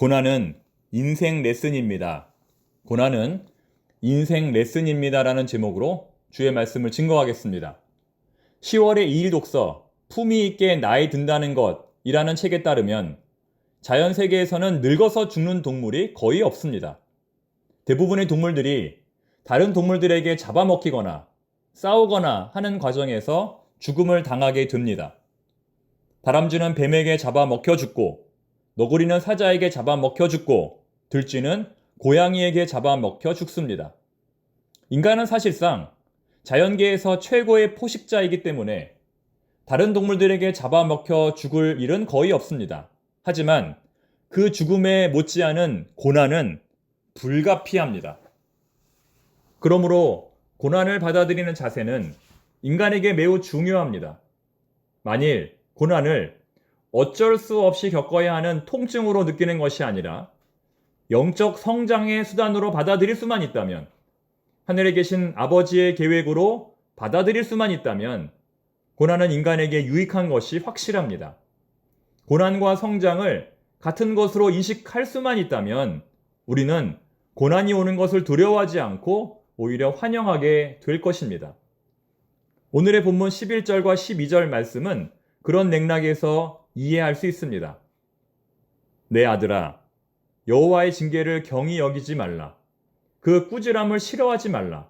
고난은 인생 레슨입니다. 고난은 인생 레슨입니다라는 제목으로 주의 말씀을 증거하겠습니다. 10월의 2일 독서 품위 있게 나이 든다는 것이라는 책에 따르면 자연 세계에서는 늙어서 죽는 동물이 거의 없습니다. 대부분의 동물들이 다른 동물들에게 잡아먹히거나 싸우거나 하는 과정에서 죽음을 당하게 됩니다. 다람쥐는 뱀에게 잡아먹혀 죽고, 너구리는 사자에게 잡아먹혀 죽고, 들쥐는 고양이에게 잡아먹혀 죽습니다. 인간은 사실상 자연계에서 최고의 포식자이기 때문에 다른 동물들에게 잡아먹혀 죽을 일은 거의 없습니다. 하지만 그 죽음에 못지않은 고난은 불가피합니다. 그러므로 고난을 받아들이는 자세는 인간에게 매우 중요합니다. 만일 고난을 어쩔 수 없이 겪어야 하는 통증으로 느끼는 것이 아니라 영적 성장의 수단으로 받아들일 수만 있다면, 하늘에 계신 아버지의 계획으로 받아들일 수만 있다면 고난은 인간에게 유익한 것이 확실합니다. 고난과 성장을 같은 것으로 인식할 수만 있다면 우리는 고난이 오는 것을 두려워하지 않고 오히려 환영하게 될 것입니다. 오늘의 본문 11절과 12절 말씀은 그런 맥락에서 이해할 수 있습니다. 내 아들아, 여호와의 징계를 경히 여기지 말라. 그 꾸지람을 싫어하지 말라.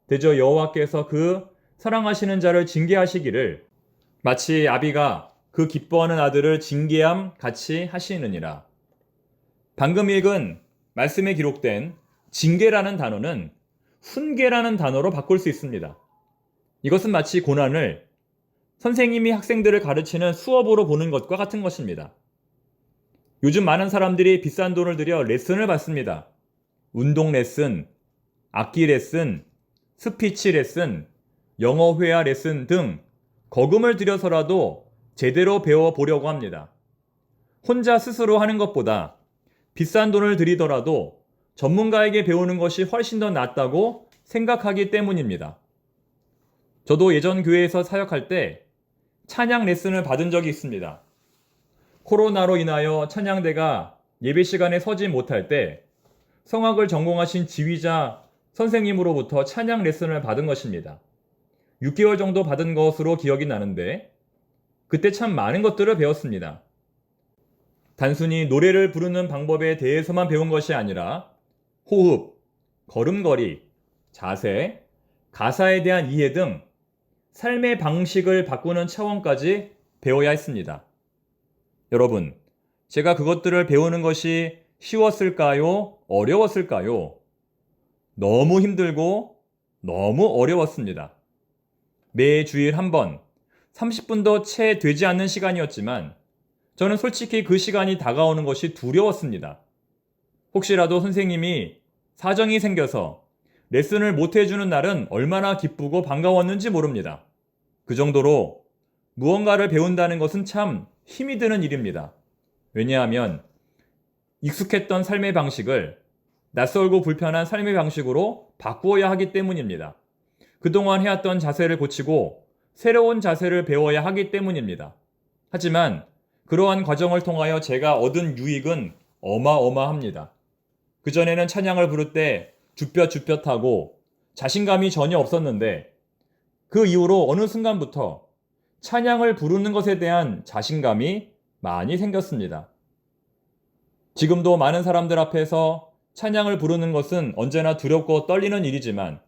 대저 여호와께서 그 사랑하시는 자를 징계하시기를 마치 아비가 그 기뻐하는 아들을 징계함 같이 하시느니라. 방금 읽은 말씀에 기록된 징계라는 단어는 훈계라는 단어로 바꿀 수 있습니다. 이것은 마치 고난을 선생님이 학생들을 가르치는 수업으로 보는 것과 같은 것입니다. 요즘 많은 사람들이 비싼 돈을 들여 레슨을 받습니다. 운동 레슨, 악기 레슨, 스피치 레슨, 영어 회화 레슨 등 거금을 들여서라도 제대로 배워보려고 합니다. 혼자 스스로 하는 것보다 비싼 돈을 들이더라도 전문가에게 배우는 것이 훨씬 더 낫다고 생각하기 때문입니다. 저도 예전 교회에서 사역할 때 찬양 레슨을 받은 적이 있습니다. 코로나로 인하여 찬양대가 예배 시간에 서지 못할 때 성악을 전공하신 지휘자 선생님으로부터 찬양 레슨을 받은 것입니다. 6개월 정도 받은 것으로 기억이 나는데 그때 참 많은 것들을 배웠습니다. 단순히 노래를 부르는 방법에 대해서만 배운 것이 아니라 호흡, 걸음걸이, 자세, 가사에 대한 이해 등 삶의 방식을 바꾸는 차원까지 배워야 했습니다. 여러분, 제가 그것들을 배우는 것이 쉬웠을까요? 어려웠을까요? 너무 힘들고 너무 어려웠습니다. 매 주일 한 번, 30분도 채 되지 않는 시간이었지만 저는 솔직히 그 시간이 다가오는 것이 두려웠습니다. 혹시라도 선생님이 사정이 생겨서 레슨을 못 해주는 날은 얼마나 기쁘고 반가웠는지 모릅니다. 그 정도로 무언가를 배운다는 것은 참 힘이 드는 일입니다. 왜냐하면 익숙했던 삶의 방식을 낯설고 불편한 삶의 방식으로 바꾸어야 하기 때문입니다. 그동안 해왔던 자세를 고치고 새로운 자세를 배워야 하기 때문입니다. 하지만 그러한 과정을 통하여 제가 얻은 유익은 어마어마합니다. 그전에는 찬양을 부를 때 주뼛주뼛하고 자신감이 전혀 없었는데 그 이후로 어느 순간부터 찬양을 부르는 것에 대한 자신감이 많이 생겼습니다. 지금도 많은 사람들 앞에서 찬양을 부르는 것은 언제나 두렵고 떨리는 일이지만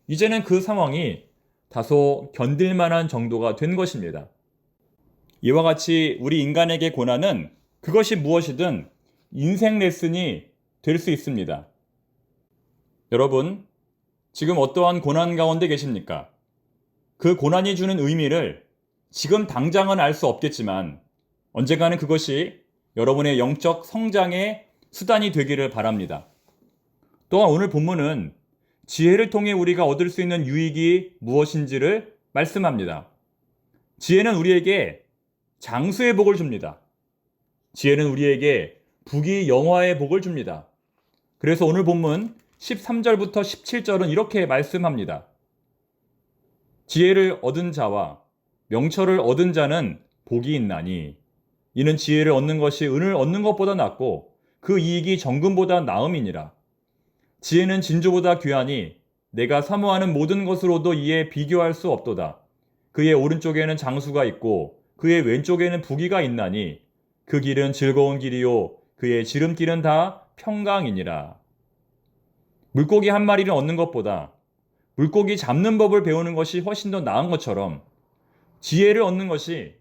이제는 그 상황이 다소 견딜만한 정도가 된 것입니다. 이와 같이 우리 인간에게 고난은 그것이 무엇이든 인생 레슨이 될 수 있습니다. 여러분, 지금 어떠한 고난 가운데 계십니까? 그 고난이 주는 의미를 지금 당장은 알 수 없겠지만 언젠가는 그것이 여러분의 영적 성장의 수단이 되기를 바랍니다. 또한 오늘 본문은 지혜를 통해 우리가 얻을 수 있는 유익이 무엇인지를 말씀합니다. 지혜는 우리에게 장수의 복을 줍니다. 지혜는 우리에게 부귀영화의 복을 줍니다. 그래서 오늘 본문 13절부터 17절은 이렇게 말씀합니다. 지혜를 얻은 자와 명철을 얻은 자는 복이 있나니 이는 지혜를 얻는 것이 은을 얻는 것보다 낫고 그 이익이 정금보다 나음이니라. 지혜는 진주보다 귀하니 내가 사모하는 모든 것으로도 이에 비교할 수 없도다. 그의 오른쪽에는 장수가 있고 그의 왼쪽에는 부귀가 있나니 그 길은 즐거운 길이요 그의 지름길은 다 평강이니라. 물고기 한 마리를 얻는 것보다 물고기 잡는 법을 배우는 것이 훨씬 더 나은 것처럼 지혜를 얻는 것이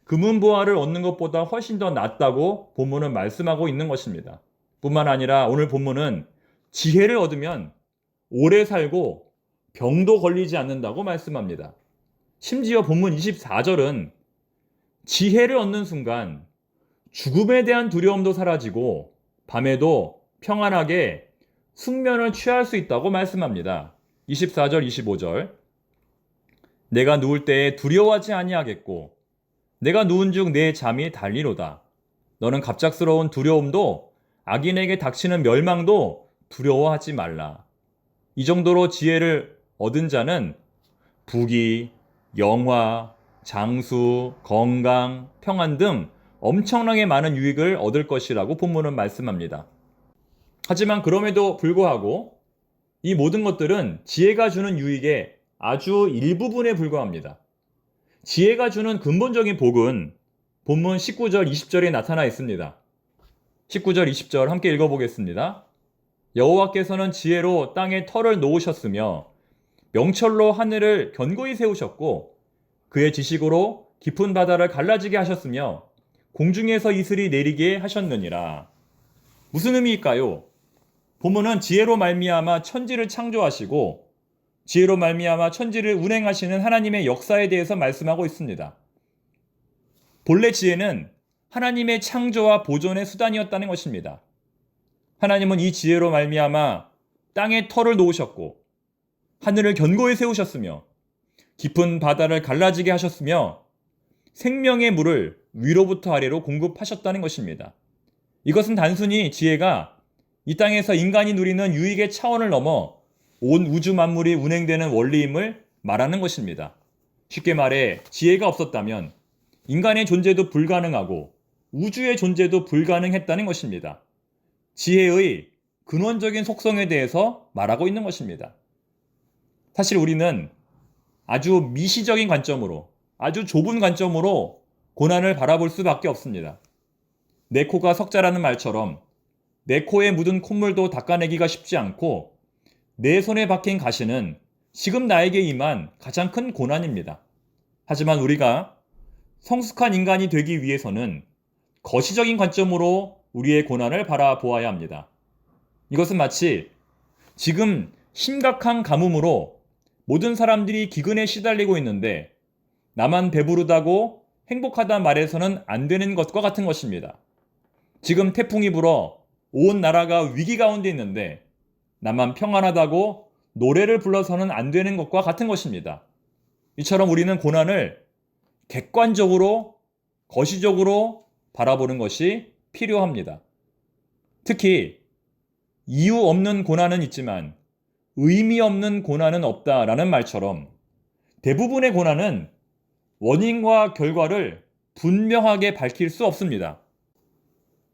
금은보화를 얻는 것보다 훨씬 더 낫다고 본문은 말씀하고 있는 것입니다. 뿐만 아니라 오늘 본문은 지혜를 얻으면 오래 살고 병도 걸리지 않는다고 말씀합니다. 심지어 본문 24절은 지혜를 얻는 순간 죽음에 대한 두려움도 사라지고 밤에도 평안하게 숙면을 취할 수 있다고 말씀합니다. 24절, 25절. 내가 누울 때에 두려워하지 아니하겠고 내가 누운 중 내 잠이 달리로다. 너는 갑작스러운 두려움도 악인에게 닥치는 멸망도 두려워하지 말라. 이 정도로 지혜를 얻은 자는 부귀, 영화, 장수, 건강, 평안 등 엄청나게 많은 유익을 얻을 것이라고 본문은 말씀합니다. 하지만 그럼에도 불구하고 이 모든 것들은 지혜가 주는 유익의 아주 일부분에 불과합니다. 지혜가 주는 근본적인 복은 본문 19절, 20절에 나타나 있습니다. 19절, 20절 함께 읽어보겠습니다. 여호와께서는 지혜로 땅에 터를 놓으셨으며 명철로 하늘을 견고히 세우셨고 그의 지식으로 깊은 바다를 갈라지게 하셨으며 공중에서 이슬이 내리게 하셨느니라. 무슨 의미일까요? 본문은 지혜로 말미암아 천지를 창조하시고 지혜로 말미암아 천지를 운행하시는 하나님의 역사에 대해서 말씀하고 있습니다. 본래 지혜는 하나님의 창조와 보존의 수단이었다는 것입니다. 하나님은 이 지혜로 말미암아 땅에 터를 놓으셨고 하늘을 견고히 세우셨으며 깊은 바다를 갈라지게 하셨으며 생명의 물을 위로부터 아래로 공급하셨다는 것입니다. 이것은 단순히 지혜가 이 땅에서 인간이 누리는 유익의 차원을 넘어 온 우주 만물이 운행되는 원리임을 말하는 것입니다. 쉽게 말해 지혜가 없었다면 인간의 존재도 불가능하고 우주의 존재도 불가능했다는 것입니다. 지혜의 근원적인 속성에 대해서 말하고 있는 것입니다. 사실 우리는 아주 미시적인 관점으로, 아주 좁은 관점으로 고난을 바라볼 수밖에 없습니다. 내 코가 석자라는 말처럼 내 코에 묻은 콧물도 닦아내기가 쉽지 않고 내 손에 박힌 가시는 지금 나에게 임한 가장 큰 고난입니다. 하지만 우리가 성숙한 인간이 되기 위해서는 거시적인 관점으로 우리의 고난을 바라보아야 합니다. 이것은 마치 지금 심각한 가뭄으로 모든 사람들이 기근에 시달리고 있는데 나만 배부르다고 행복하다 말해서는 안 되는 것과 같은 것입니다. 지금 태풍이 불어 온 나라가 위기 가운데 있는데 나만 평안하다고 노래를 불러서는 안 되는 것과 같은 것입니다. 이처럼 우리는 고난을 객관적으로, 거시적으로 바라보는 것이 필요합니다. 특히 이유 없는 고난은 있지만 의미 없는 고난은 없다라는 말처럼 대부분의 고난은 원인과 결과를 분명하게 밝힐 수 없습니다.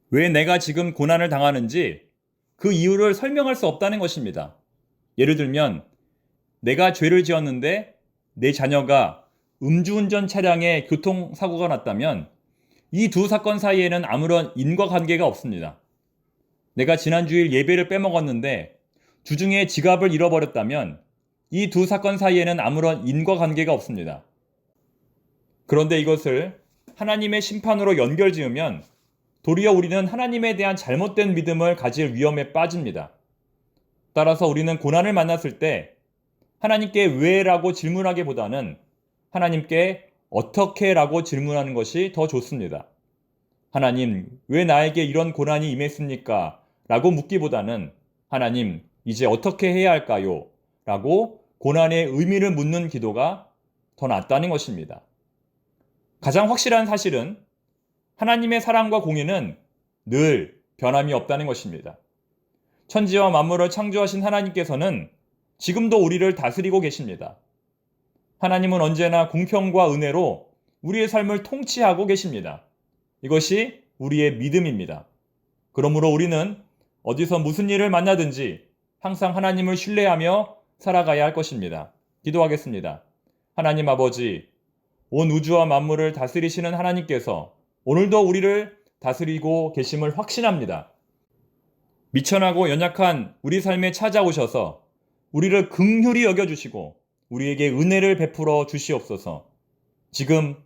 왜 내가 지금 고난을 당하는지 그 이유를 설명할 수 없다는 것입니다. 예를 들면 내가 죄를 지었는데 내 자녀가 음주운전 차량에 교통사고가 났다면 이 두 사건 사이에는 아무런 인과관계가 없습니다. 내가 지난 주일 예배를 빼먹었는데 주중에 지갑을 잃어버렸다면 이 두 사건 사이에는 아무런 인과관계가 없습니다. 그런데 이것을 하나님의 심판으로 연결지으면 도리어 우리는 하나님에 대한 잘못된 믿음을 가질 위험에 빠집니다. 따라서 우리는 고난을 만났을 때 하나님께 왜라고 질문하기보다는 하나님께 어떻게 라고 질문하는 것이 더 좋습니다. 하나님, 왜 나에게 이런 고난이 임했습니까? 라고 묻기보다는 하나님, 이제 어떻게 해야 할까요? 라고 고난의 의미를 묻는 기도가 더 낫다는 것입니다. 가장 확실한 사실은 하나님의 사랑과 공의는 늘 변함이 없다는 것입니다. 천지와 만물을 창조하신 하나님께서는 지금도 우리를 다스리고 계십니다. 하나님은 언제나 공평과 은혜로 우리의 삶을 통치하고 계십니다. 이것이 우리의 믿음입니다. 그러므로 우리는 어디서 무슨 일을 만나든지 항상 하나님을 신뢰하며 살아가야 할 것입니다. 기도하겠습니다. 하나님 아버지, 온 우주와 만물을 다스리시는 하나님께서 오늘도 우리를 다스리고 계심을 확신합니다. 미천하고 연약한 우리 삶에 찾아오셔서 우리를 긍휼히 여겨주시고 우리에게 은혜를 베풀어 주시옵소서. 지금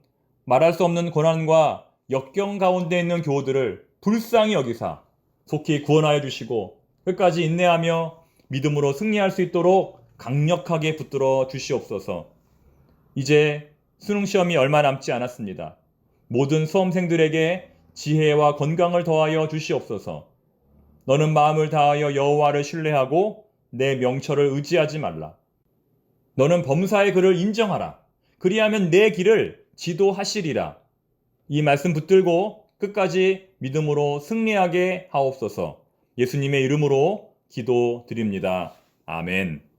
말할 수 없는 고난과 역경 가운데 있는 교우들을 불쌍히 여기사 속히 구원하여 주시고 끝까지 인내하며 믿음으로 승리할 수 있도록 강력하게 붙들어 주시옵소서. 이제 수능시험이 얼마 남지 않았습니다. 모든 수험생들에게 지혜와 건강을 더하여 주시옵소서. 너는 마음을 다하여 여호와를 신뢰하고 내 명철을 의지하지 말라. 너는 범사의 그를 인정하라. 그리하면 내 길을 지도하시리라. 이 말씀 붙들고 끝까지 믿음으로 승리하게 하옵소서. 예수님의 이름으로 기도드립니다. 아멘.